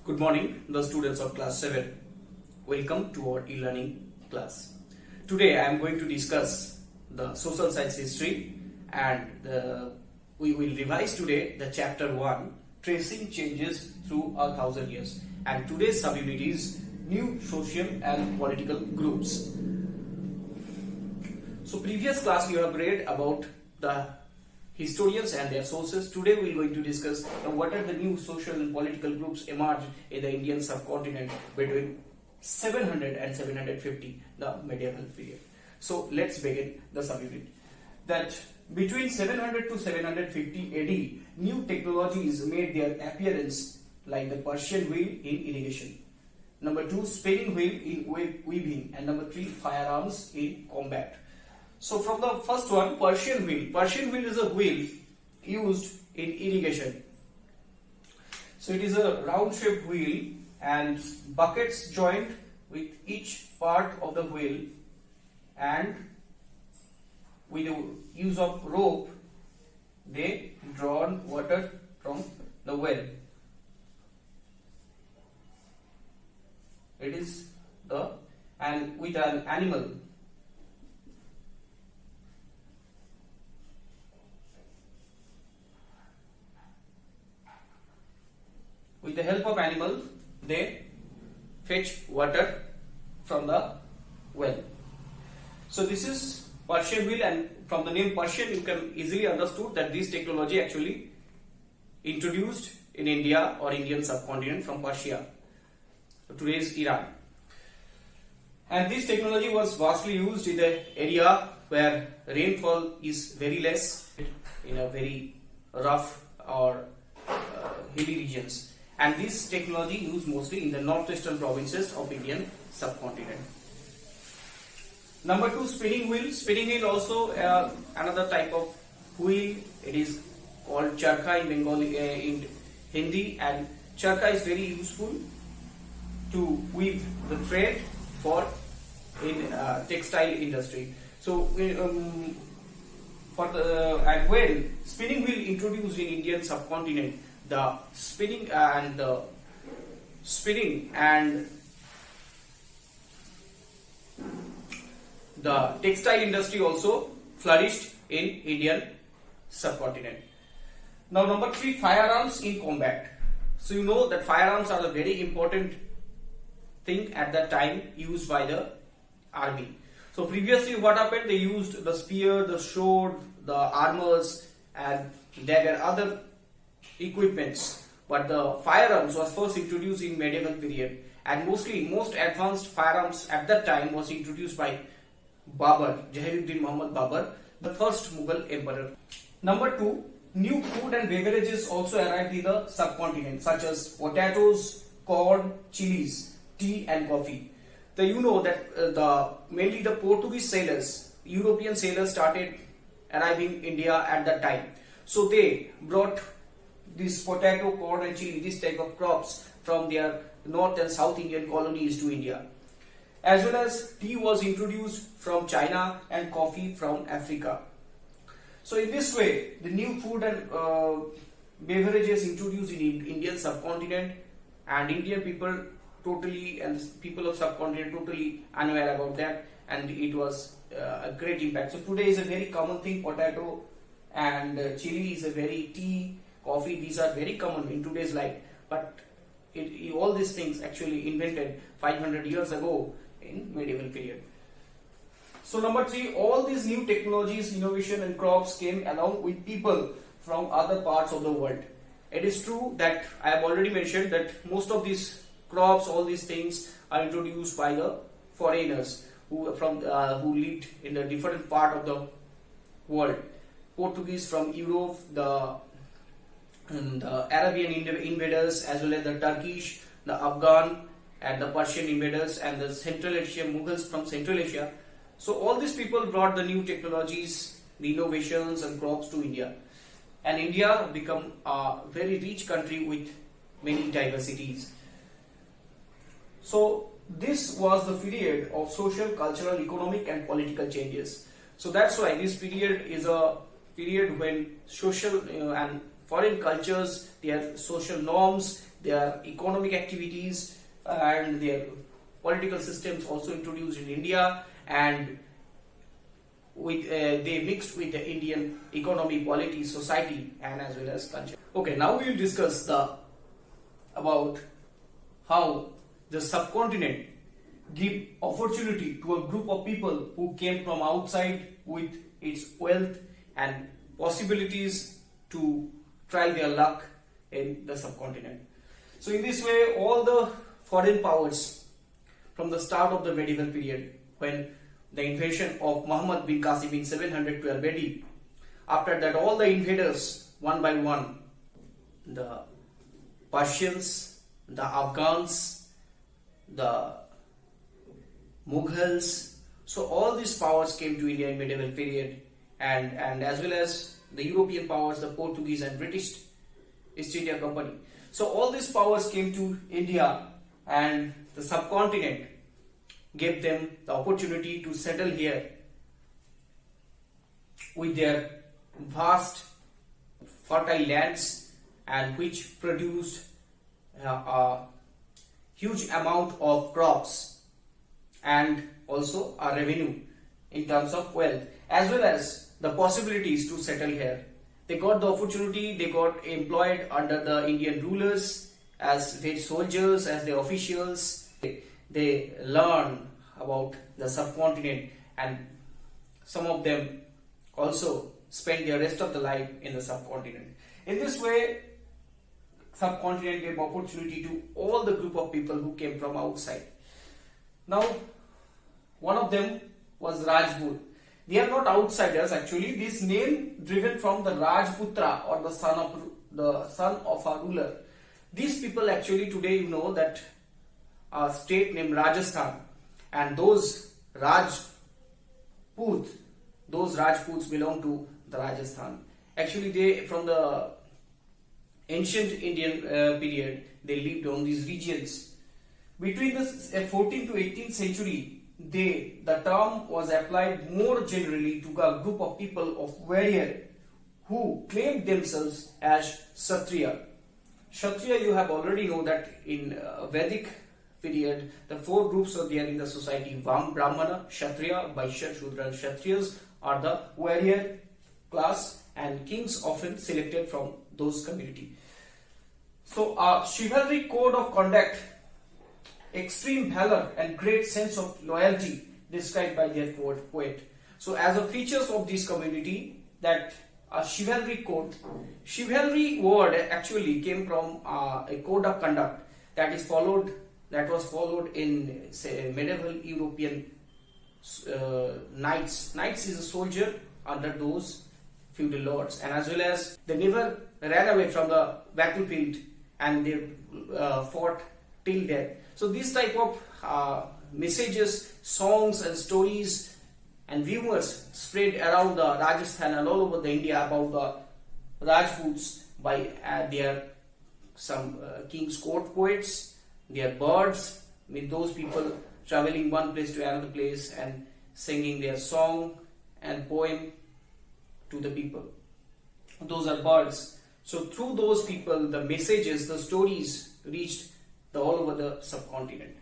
Good morning, the students of class 7. Welcome to our e-learning class. Today I am going to discuss the social science history and we will revise today the chapter 1, tracing changes through 1,000 years. And today's subunit is new social and political groups. So previous class you have read about the historians and their sources. Today we are going to discuss what are the new social and political groups emerged in the Indian subcontinent between 700 and 750, the medieval period. So let's begin the subunit. That between 700 to 750 AD, new technologies made their appearance, like the Persian wheel in irrigation. Number 2, spinning wheel in weaving, and number 3, firearms in combat. So from the first one, Persian wheel. Persian wheel is a wheel used in irrigation. So it is a round shaped wheel and buckets joined with each part of the wheel, and with the use of rope they drawn water from the well. It is and with an animal. With the help of animal, they fetch water from the well. So this is Persian wheel, and from the name Persian you can easily understood that this technology actually introduced in India or Indian subcontinent from Persia, today's Iran. And this technology was vastly used in the area where rainfall is very less, in a very rough or hilly regions. And this technology used mostly in the northeastern provinces of Indian subcontinent. Number 2, spinning wheel. Spinning wheel also another type of wheel. It is called charkha in Bengali, in Hindi, and charkha is very useful to weave the thread for in textile industry. So and when spinning wheel introduced in Indian subcontinent, the spinning and the textile industry also flourished in Indian subcontinent. Now number 3, firearms in combat. So you know that firearms are a very important thing at that time used by the army. So previously what happened, they used the spear, the sword, the armors, and there were other equipments, but the firearms was first introduced in medieval period, and most advanced firearms at that time was introduced by Babur, Jahiruddin Muhammad Babur, the first Mughal emperor. Number 2, new food and beverages also arrived in the subcontinent, such as potatoes, corn, chilies, tea and coffee. So you know that mainly the Portuguese sailors, European sailors started arriving India at that time. So they brought this potato, corn and chili, this type of crops from their North and South Indian colonies to India. As well as tea was introduced from China and coffee from Africa. So in this way, the new food and beverages introduced in Indian subcontinent, and Indian people totally, and people of subcontinent totally unaware about that, and it was a great impact. So today is a very common thing, potato and chili is a very, tea, coffee, these are very common in today's life, but all these things actually invented 500 years ago in medieval period. So number 3, all these new technologies, innovation and crops came along with people from other parts of the world. It is true that I have already mentioned that most of these crops, all these things are introduced by the foreigners who lived in the different part of the world. Portuguese from Europe, the Arabian invaders, as well as the Turkish, the Afghan and the Persian invaders, and the Central Asia, Mughals from Central Asia. So all these people brought the new technologies, the innovations and crops to India. And India became a very rich country with many diversities. So this was the period of social, cultural, economic and political changes. So that's why this period is a period when social and foreign cultures, their social norms, their economic activities and their political systems also introduced in India, and with they mixed with the Indian economy, polity, society, and as well as culture. Okay, now we will discuss about how the subcontinent give opportunity to a group of people who came from outside with its wealth and possibilities to try their luck in the subcontinent. So in this way, all the foreign powers from the start of the medieval period, when the invasion of Muhammad bin Qasim in 712 AD, after that all the invaders one by one, the Persians, the Afghans, the Mughals, so all these powers came to India in medieval period, and as well as the European powers, the Portuguese and British East India Company. So all these powers came to India, and the subcontinent gave them the opportunity to settle here with their vast fertile lands, and which produced a huge amount of crops and also a revenue in terms of wealth, as well as the possibilities to settle here. They got the opportunity, they got employed under the Indian rulers as their soldiers, as their officials. They learn about the subcontinent, and some of them also spend their rest of the life in the subcontinent. In this way, subcontinent gave opportunity to all the group of people who came from outside. Now, one of them was Rajput. They are not outsiders actually. This name driven from the Rajputra, or the son of a ruler. These people actually today, you know that a state named Rajasthan, and those Rajputs belong to the Rajasthan. Actually, they from the ancient Indian period, they lived on these regions. Between the 14th to 18th century, the term was applied more generally to a group of people of warrior who claimed themselves as Kshatriya. Kshatriya, you have already know that in Vedic period, the four groups are there in the society: Brahmana, Kshatriya, Vaishya, Shudra. Kshatriyas are the warrior class, and kings often selected from those community. So a chivalric code of conduct, extreme valor and great sense of loyalty described by their poet. So as a features of this community, that a chivalry code, chivalry word actually came from a code of conduct that was followed in, say, medieval European knights. Knights is a soldier under those feudal lords, and as well as they never ran away from the battlefield, and they fought till death. So these type of messages, songs and stories and rumors spread around the Rajasthan and all over the India about the Rajputs by their some king's court poets, their birds, with those people traveling one place to another place and singing their song and poem to the people. Those are birds. So through those people, the messages, the stories reached all over the subcontinent.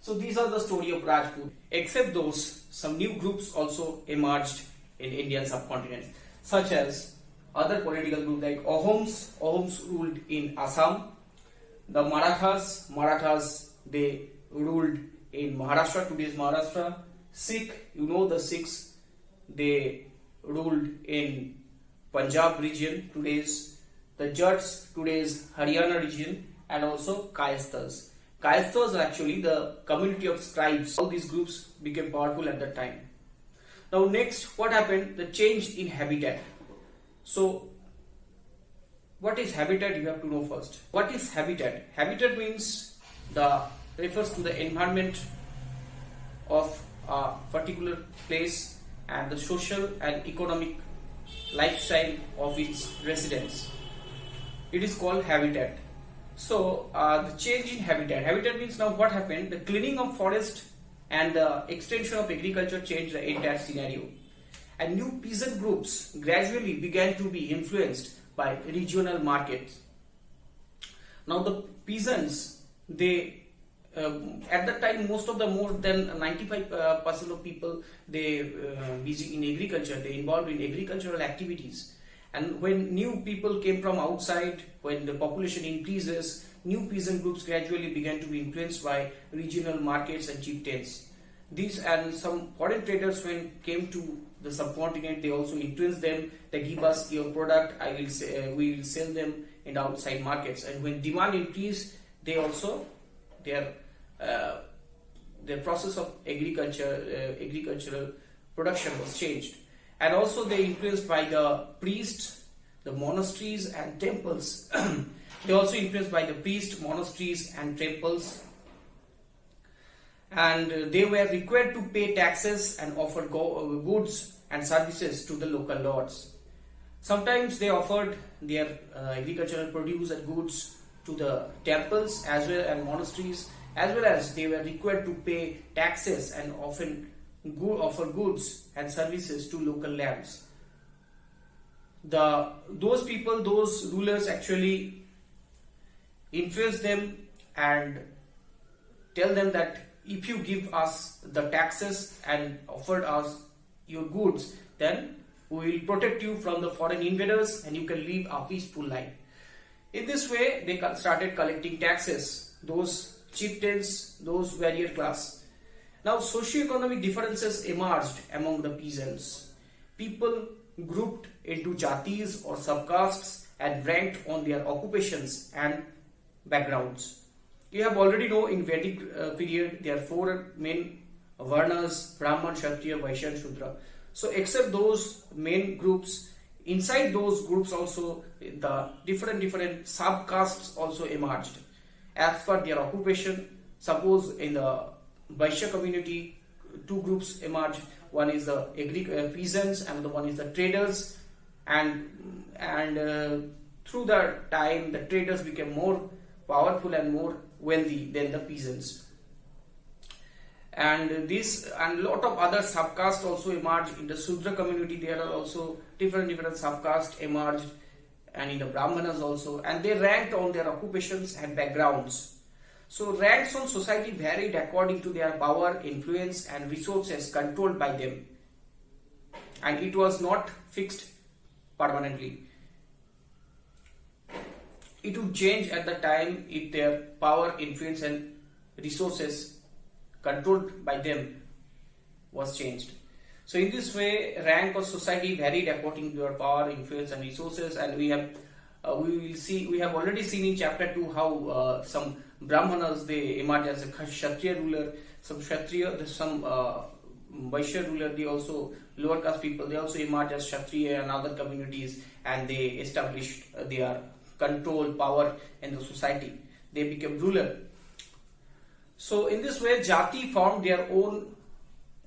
So these are the story of Rajput. Except those, some new groups also emerged in Indian subcontinent, such as other political groups like Ahoms. Ahoms ruled in Assam. The Marathas, they ruled in Maharashtra, today's Maharashtra. Sikh, you know the Sikhs, they ruled in Punjab region, the Jats, today's Haryana region, and also Kayasthas. Kayasthas are actually the community of scribes. All these groups became powerful at that time. Now next, what happened? The change in habitat. So what is habitat? You have to know first. What is habitat? Habitat means refers to the environment of a particular place and the social and economic lifestyle of its residents. It is called habitat. So the change in habitat. Habitat means now what happened? The cleaning of forest and the extension of agriculture changed the entire scenario. And new peasant groups gradually began to be influenced by regional markets. Now the peasants, they at that time most than 95% of people, they busy in agriculture, they involved in agricultural activities. And when new people came from outside, when the population increases, new peasant groups gradually began to be influenced by regional markets and chieftains. These and some foreign traders, when came to the subcontinent, they also influenced them. They give us your product, we will sell them in outside markets. And when demand increased, they also their process of agricultural production was changed. And also they influenced by the priests, the monasteries and temples. They also influenced by the priests, monasteries and temples. And they were required to pay taxes and offer goods and services to the local lords. Sometimes they offered their agricultural produce and goods to the temples as well and monasteries, as well as they were required to pay taxes and often offer goods and services to local lands. Those rulers actually influence them and tell them that if you give us the taxes and offer us your goods, then we will protect you from the foreign invaders and you can live a peaceful life. In this way, they started collecting taxes, those chieftains, those warrior class. Now, socio-economic differences emerged among the peasants. People grouped into jatis or subcastes and ranked on their occupations and backgrounds. You have already know in Vedic period there are 4 main varnas: Brahman, Kshatriya, Vaishya and Shudra. So except those main groups, inside those groups also the different subcastes also emerged as per their occupation. Suppose in the Vaishya community 2 groups emerged. One is the peasants and the one is the traders, and through the time the traders became more powerful and more wealthy than the peasants. And a lot of other subcastes also emerged. In the Sudra community there are also different subcastes emerged, and in the Brahmanas also, and they ranked on their occupations and backgrounds. So ranks on society varied according to their power, influence and resources controlled by them, and it was not fixed permanently. It would change at the time if their power, influence and resources controlled by them was changed. So in this way, rank of society varied according to their power, influence and resources, and we have already seen in chapter 2 how some Brahmanas, they emerge as a Kshatriya ruler, some Vaishya ruler, they also lower caste people, they also emerge as Kshatriya and other communities, and they established their control power in the society. They became ruler. So in this way, jati formed their own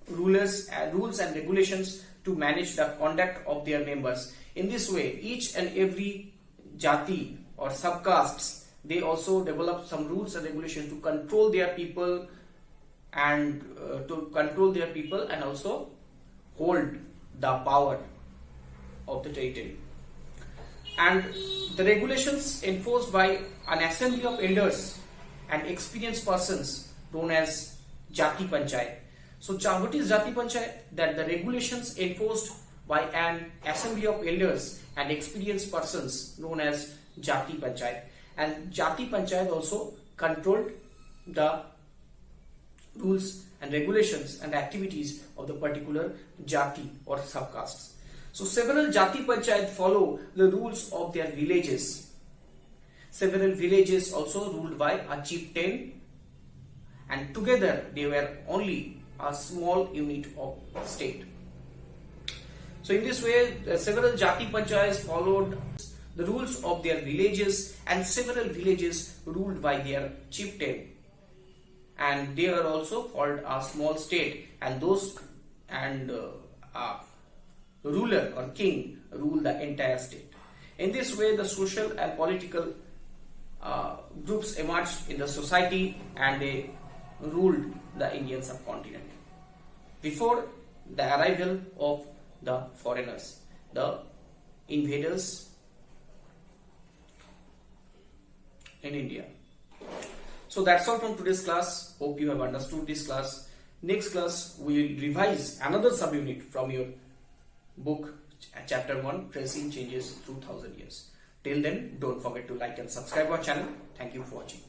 rules and regulations to manage the conduct of their members. In this way, each and every jati or subcastes, they also developed some rules and regulations to control their people and also hold the power of the territory. And the regulations enforced by an assembly of elders and experienced persons known as Jati Panchayat. So what is Jati Panchayat? That the regulations enforced by an assembly of elders and experienced persons known as Jati Panchayat. And Jati Panchayat also controlled the rules and regulations and activities of the particular jati or subcastes. So several Jati Panchayat follow the rules of their villages. Several villages also ruled by a chieftain, and together they were only a small unit of state. So in this way, several Jati Panchayats followed the rules of their villages, and several villages ruled by their chieftain, and they are also called a small state, and ruler or king rule the entire state. In this way, the social and political groups emerged in the society, and they ruled the Indian subcontinent before the arrival of the foreigners, the invaders in India. So that's all from today's class. Hope you have understood this class. Next class we will revise another subunit from your book, chapter 1, Tracing Changes Through 1000 Years. Till then, don't forget to like and subscribe our channel. Thank you for watching.